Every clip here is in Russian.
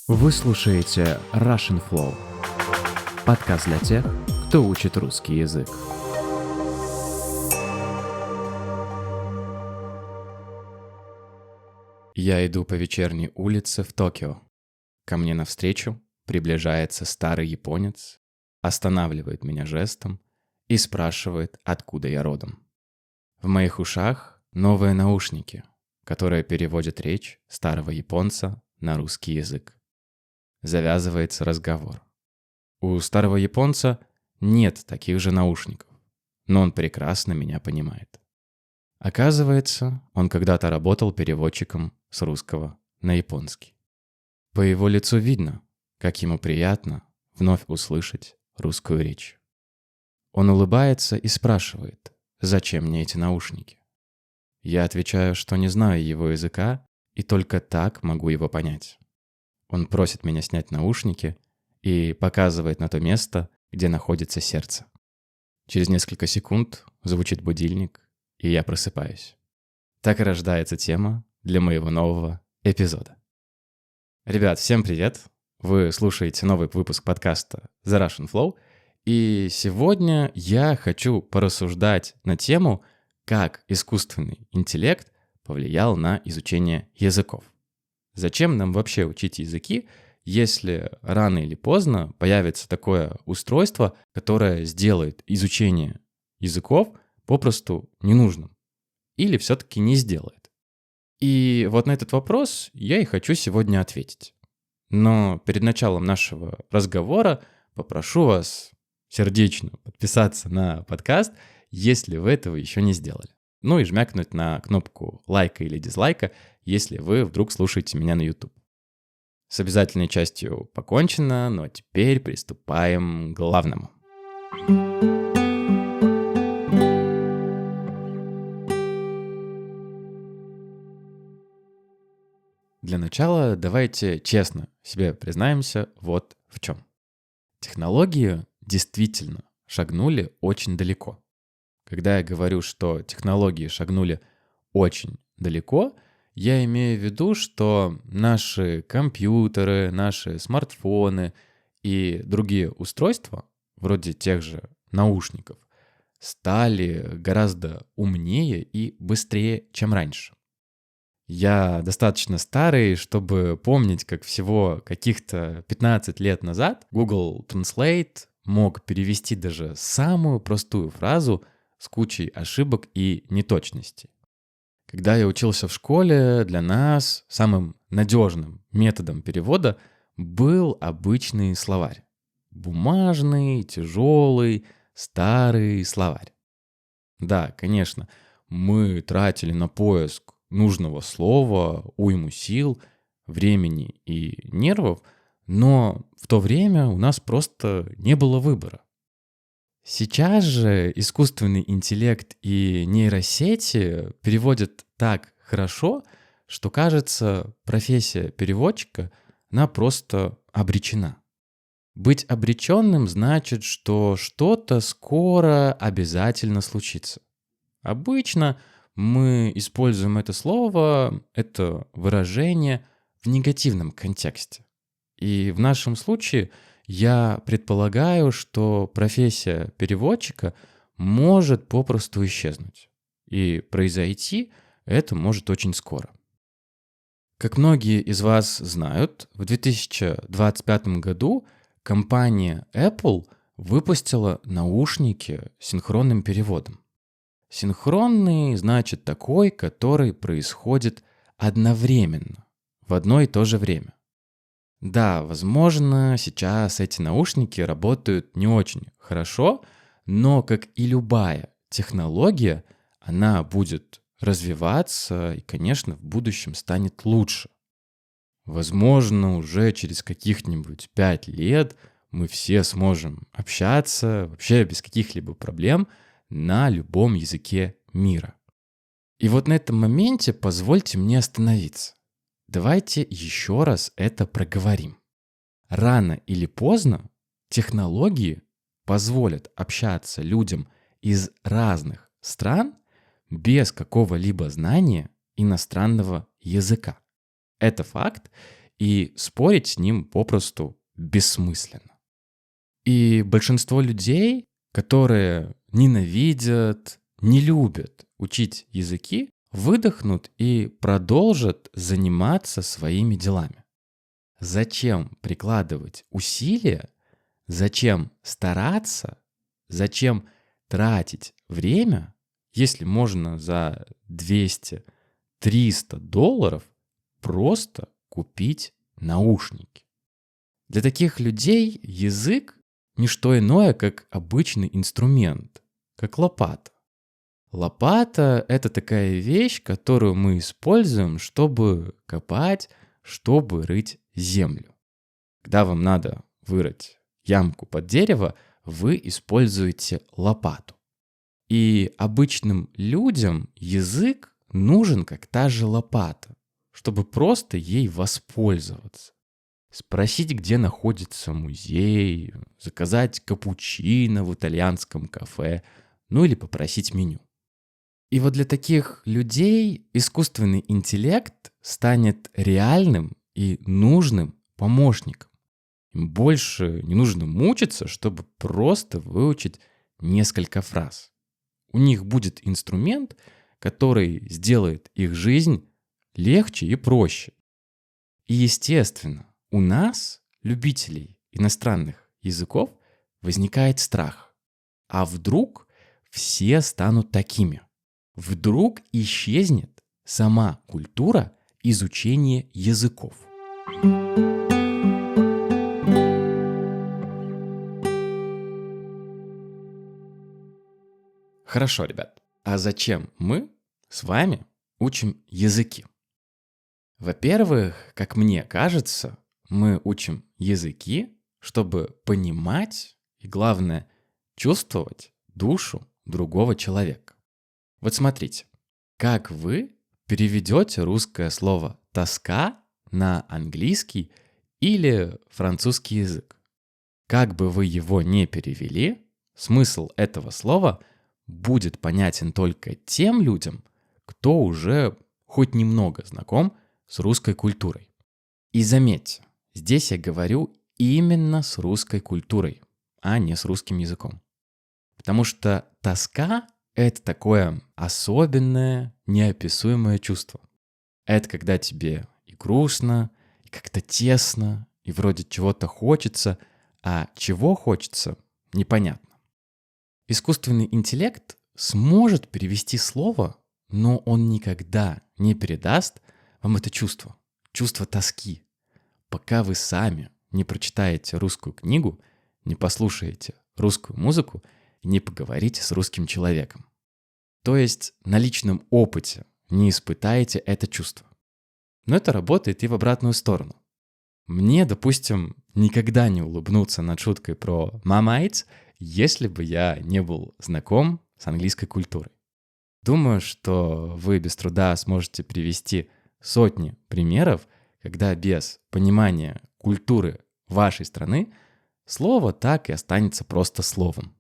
Вы слушаете Russian Flow, подкаст для тех, кто учит русский язык. Я иду по вечерней улице в Токио. Ко мне навстречу приближается старый японец, останавливает меня жестом и спрашивает, откуда я родом. В моих ушах новые наушники, которые переводят речь старого японца на русский язык. Завязывается разговор. У старого японца нет таких же наушников, но он прекрасно меня понимает. Оказывается, он когда-то работал переводчиком с русского на японский. По его лицу видно, как ему приятно вновь услышать русскую речь. Он улыбается и спрашивает, зачем мне эти наушники. Я отвечаю, что не знаю его языка и только так могу его понять. Он просит меня снять наушники и показывает на то место, где находится сердце. Через несколько секунд звучит будильник, и я просыпаюсь. Так и рождается тема для моего нового эпизода. Ребят, всем привет! Вы слушаете новый выпуск подкаста The Russian Flow, и сегодня я хочу порассуждать на тему, как искусственный интеллект повлиял на изучение языков. Зачем нам вообще учить языки, если рано или поздно появится такое устройство, которое сделает изучение языков попросту ненужным? Или все-таки не сделает? И вот на этот вопрос я и хочу сегодня ответить. Но перед началом нашего разговора попрошу вас сердечно подписаться на подкаст, если вы этого еще не сделали. Ну и жмякнуть на кнопку лайка или дизлайка, если вы вдруг слушаете меня на YouTube. С обязательной частью покончено, но теперь приступаем к главному. Для начала давайте честно себе признаемся вот в чем. Технологии действительно шагнули очень далеко. Когда я говорю, что технологии шагнули очень далеко, я имею в виду, что наши компьютеры, наши смартфоны и другие устройства, вроде тех же наушников, стали гораздо умнее и быстрее, чем раньше. Я достаточно старый, чтобы помнить, как всего каких-то 15 лет назад Google Translate мог перевести даже самую простую фразу с кучей ошибок и неточностей. Когда я учился в школе, для нас самым надежным методом перевода был обычный словарь. Бумажный, тяжелый, старый словарь. Да, конечно, мы тратили на поиск нужного слова уйму сил, времени и нервов, но в то время у нас просто не было выбора. Сейчас же искусственный интеллект и нейросети переводят так хорошо, что, кажется, профессия переводчика, она просто обречена. Быть обреченным значит, что что-то скоро обязательно случится. Обычно мы используем это слово, это выражение в негативном контексте. И в нашем случае я предполагаю, что профессия переводчика может попросту исчезнуть. И произойти это может очень скоро. Как многие из вас знают, в 2025 году компания Apple выпустила наушники с синхронным переводом. Синхронный значит такой, который происходит одновременно, в одно и то же время. Да, возможно, сейчас эти наушники работают не очень хорошо, но, как и любая технология, она будет развиваться и, конечно, в будущем станет лучше. Возможно, уже через каких-нибудь 5 лет мы все сможем общаться вообще без каких-либо проблем на любом языке мира. И вот на этом моменте позвольте мне остановиться. Давайте еще раз это проговорим. Рано или поздно технологии позволят общаться людям из разных стран без какого-либо знания иностранного языка. Это факт, и спорить с ним попросту бессмысленно. И большинство людей, которые ненавидят, не любят учить языки, выдохнут и продолжат заниматься своими делами. Зачем прикладывать усилия? Зачем стараться? Зачем тратить время, если можно за 200-300 долларов просто купить наушники? Для таких людей язык — не что иное, как обычный инструмент, как лопата. Лопата — это такая вещь, которую мы используем, чтобы копать, чтобы рыть землю. Когда вам надо вырыть ямку под дерево, вы используете лопату. И обычным людям язык нужен как та же лопата, чтобы просто ей воспользоваться. Спросить, где находится музей, заказать капучино в итальянском кафе, ну или попросить меню. И вот для таких людей искусственный интеллект станет реальным и нужным помощником. Им больше не нужно мучиться, чтобы просто выучить несколько фраз. У них будет инструмент, который сделает их жизнь легче и проще. И естественно, у нас, любителей иностранных языков, возникает страх. А вдруг все станут такими? Вдруг исчезнет сама культура изучения языков? Хорошо, ребят. А зачем мы с вами учим языки? Во-первых, как мне кажется, мы учим языки, чтобы понимать и, главное, чувствовать душу другого человека. Вот смотрите, как вы переведете русское слово «тоска» на английский или французский язык? Как бы вы его ни перевели, смысл этого слова будет понятен только тем людям, кто уже хоть немного знаком с русской культурой. И заметьте, здесь я говорю именно с русской культурой, а не с русским языком. Потому что тоска — это такое особенное, неописуемое чувство. Это когда тебе и грустно, и как-то тесно, и вроде чего-то хочется, а чего хочется — непонятно. Искусственный интеллект сможет перевести слово, но он никогда не передаст вам это чувство, чувство тоски, пока вы сами не прочитаете русскую книгу, не послушаете русскую музыку и не поговорите с русским человеком. То есть на личном опыте не испытаете это чувство. Но это работает и в обратную сторону. Мне, допустим, никогда не улыбнуться над шуткой про «мамайц», если бы я не был знаком с английской культурой. Думаю, что вы без труда сможете привести сотни примеров, когда без понимания культуры вашей страны слово так и останется просто словом.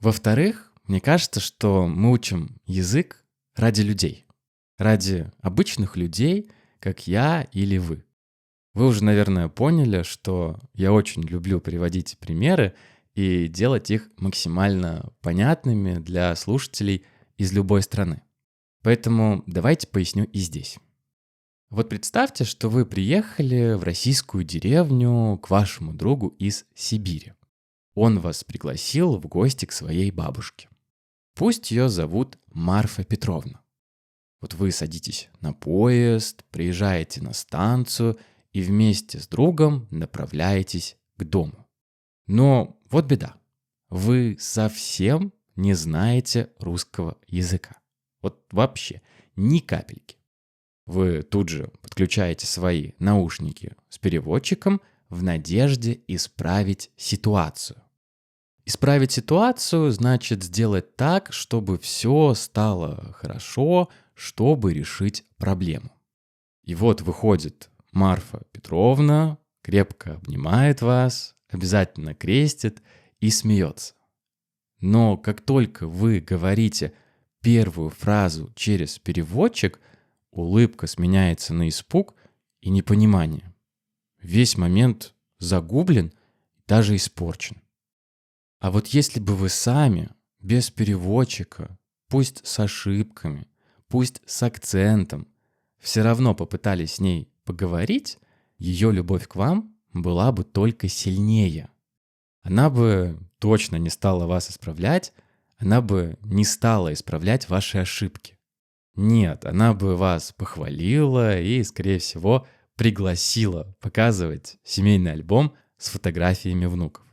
Во-вторых, мне кажется, что мы учим язык ради людей, ради обычных людей, как я или вы. Вы уже, наверное, поняли, что я очень люблю приводить примеры и делать их максимально понятными для слушателей из любой страны. Поэтому давайте поясню и здесь. Вот представьте, что вы приехали в российскую деревню к вашему другу из Сибири. Он вас пригласил в гости к своей бабушке. Пусть ее зовут Марфа Петровна. Вот вы садитесь на поезд, приезжаете на станцию и вместе с другом направляетесь к дому. Но вот беда. Вы совсем не знаете русского языка. Вот вообще ни капельки. Вы тут же подключаете свои наушники с переводчиком в надежде исправить ситуацию. Исправить ситуацию значит сделать так, чтобы все стало хорошо, чтобы решить проблему. И вот выходит Марфа Петровна, крепко обнимает вас, обязательно крестит и смеется. Но как только вы говорите первую фразу через переводчик, улыбка сменяется на испуг, и непонимание. Весь момент загублен, даже испорчен. А вот если бы вы сами, без переводчика, пусть с ошибками, пусть с акцентом, все равно попытались с ней поговорить, ее любовь к вам была бы только сильнее. Она бы точно не стала вас исправлять, она бы не стала исправлять ваши ошибки. Нет, она бы вас похвалила и, скорее всего, пригласила показывать семейный альбом с фотографиями внуков.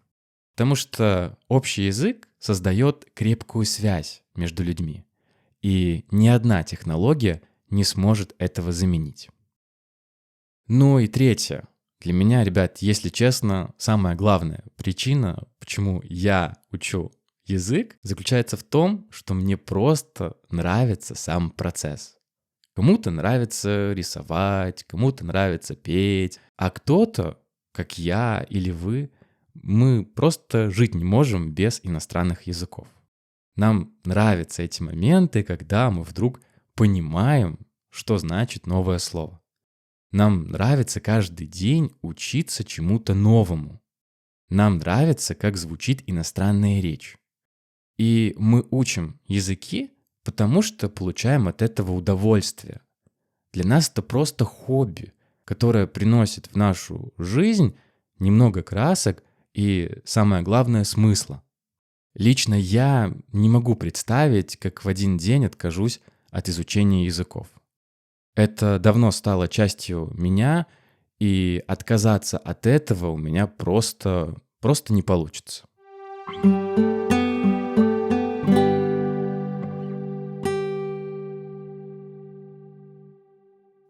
Потому что общий язык создает крепкую связь между людьми, и ни одна технология не сможет этого заменить. Ну и третье. Для меня, ребят, если честно, самая главная причина, почему я учу язык, заключается в том, что мне просто нравится сам процесс. Кому-то нравится рисовать, кому-то нравится петь, а кто-то, как я или вы, мы просто жить не можем без иностранных языков. Нам нравятся эти моменты, когда мы вдруг понимаем, что значит новое слово. Нам нравится каждый день учиться чему-то новому. Нам нравится, как звучит иностранная речь. И мы учим языки, потому что получаем от этого удовольствие. Для нас это просто хобби, которое приносит в нашу жизнь немного красок и, самое главное, смысла. Лично я не могу представить, как в один день откажусь от изучения языков. Это давно стало частью меня, и отказаться от этого у меня просто не получится.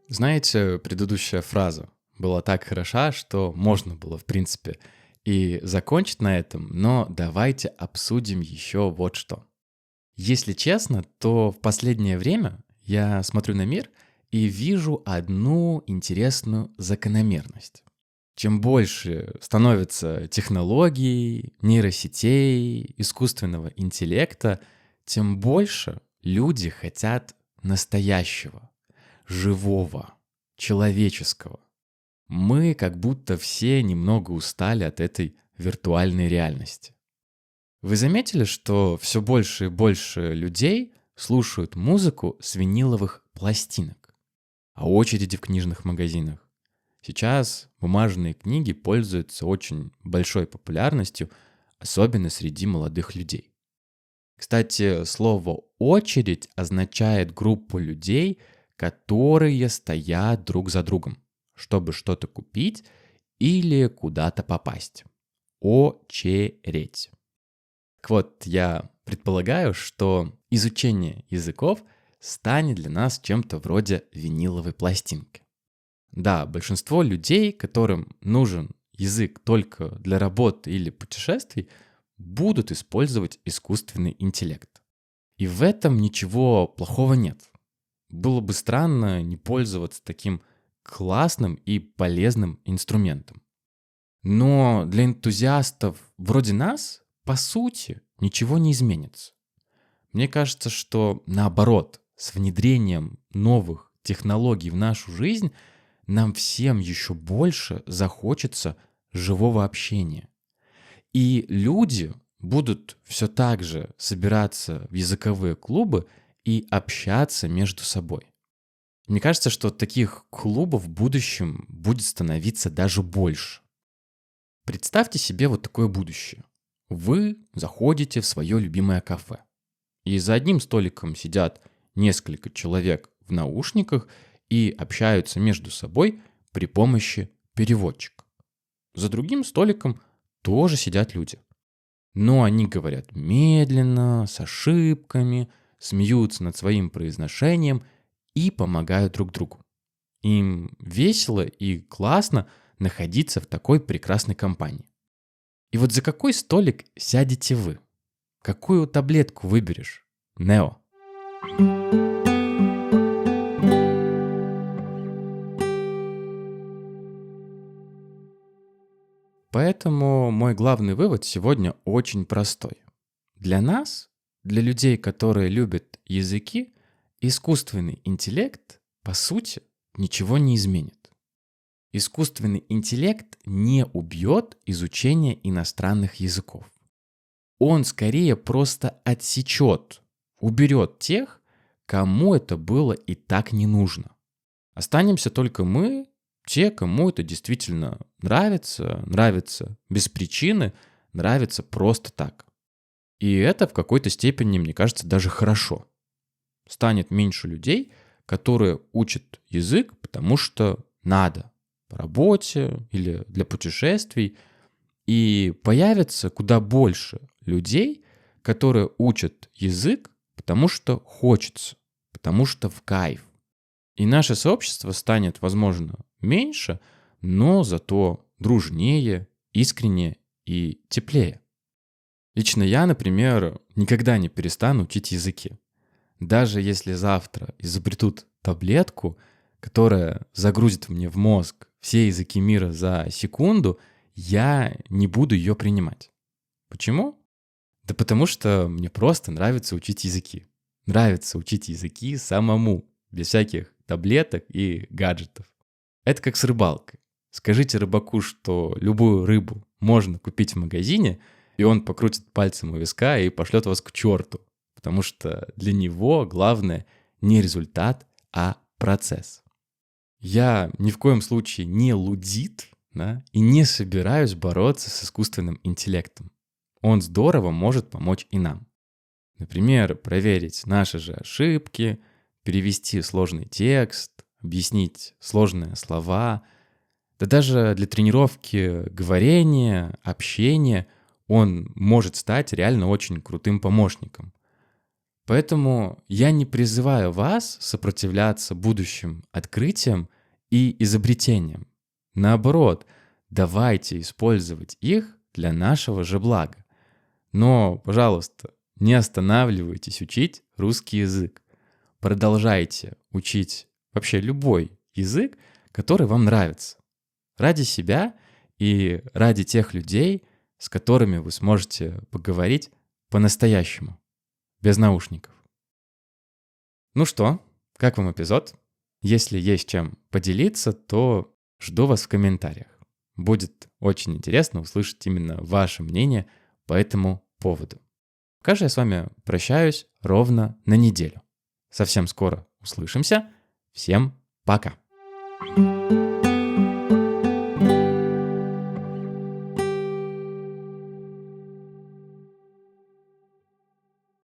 Знаете, предыдущая фраза была так хороша, что можно было, в принципе, и закончить на этом, но давайте обсудим еще вот что. Если честно, то в последнее время я смотрю на мир и вижу одну интересную закономерность. Чем больше становится технологий, нейросетей, искусственного интеллекта, тем больше люди хотят настоящего, живого, человеческого. Мы как будто все немного устали от этой виртуальной реальности. Вы заметили, что все больше и больше людей слушают музыку с виниловых пластинок, а очереди в книжных магазинах? Сейчас бумажные книги пользуются очень большой популярностью, особенно среди молодых людей. Кстати, слово «очередь» означает группу людей, которые стоят друг за другом, чтобы что-то купить или куда-то попасть. Очередь. Так вот, я предполагаю, что изучение языков станет для нас чем-то вроде виниловой пластинки. Да, большинство людей, которым нужен язык только для работы или путешествий, будут использовать искусственный интеллект. И в этом ничего плохого нет. Было бы странно не пользоваться таким классным и полезным инструментом. Но для энтузиастов вроде нас, по сути, ничего не изменится. Мне кажется, что наоборот, с внедрением новых технологий в нашу жизнь нам всем еще больше захочется живого общения. И люди будут все так же собираться в языковые клубы и общаться между собой. Мне кажется, что таких клубов в будущем будет становиться даже больше. Представьте себе вот такое будущее. Вы заходите в свое любимое кафе, и за одним столиком сидят несколько человек в наушниках и общаются между собой при помощи переводчика. За другим столиком тоже сидят люди. Но они говорят медленно, с ошибками, смеются над своим произношением и помогают друг другу. Им весело и классно находиться в такой прекрасной компании. И вот за какой столик сядете вы? Какую таблетку выберешь, Нео? Поэтому мой главный вывод сегодня очень простой. Для нас, для людей, которые любят языки, искусственный интеллект, по сути, ничего не изменит. Искусственный интеллект не убьет изучение иностранных языков. Он скорее просто отсечет, уберет тех, кому это было и так не нужно. Останемся только мы, те, кому это действительно нравится без причины, нравится просто так. И это в какой-то степени, мне кажется, даже хорошо. Станет меньше людей, которые учат язык, потому что надо, по работе или для путешествий. И появится куда больше людей, которые учат язык, потому что хочется, потому что в кайф. И наше сообщество станет, возможно, меньше, но зато дружнее, искреннее и теплее. Лично я, например, никогда не перестану учить языки. Даже если завтра изобретут таблетку, которая загрузит мне в мозг все языки мира за секунду, я не буду ее принимать. Почему? Да потому что мне просто нравится учить языки. Нравится учить языки самому, без всяких таблеток и гаджетов. Это как с рыбалкой. Скажите рыбаку, что любую рыбу можно купить в магазине, и он покрутит пальцем у виска и пошлет вас к черту. Потому что для него главное не результат, а процесс. Я ни в коем случае не лудит, да, и не собираюсь бороться с искусственным интеллектом. Он здорово может помочь и нам. Например, проверить наши же ошибки, перевести сложный текст, объяснить сложные слова. Да даже для тренировки говорения, общения он может стать реально очень крутым помощником. Поэтому я не призываю вас сопротивляться будущим открытиям и изобретениям. Наоборот, давайте использовать их для нашего же блага. Но, пожалуйста, не останавливайтесь учить русский язык. Продолжайте учить вообще любой язык, который вам нравится. Ради себя и ради тех людей, с которыми вы сможете поговорить по-настоящему, без наушников. Ну что, как вам эпизод? Если есть чем поделиться, то жду вас в комментариях. Будет очень интересно услышать именно ваше мнение по этому поводу. Пока же я с вами прощаюсь ровно на неделю. Совсем скоро услышимся. Всем пока!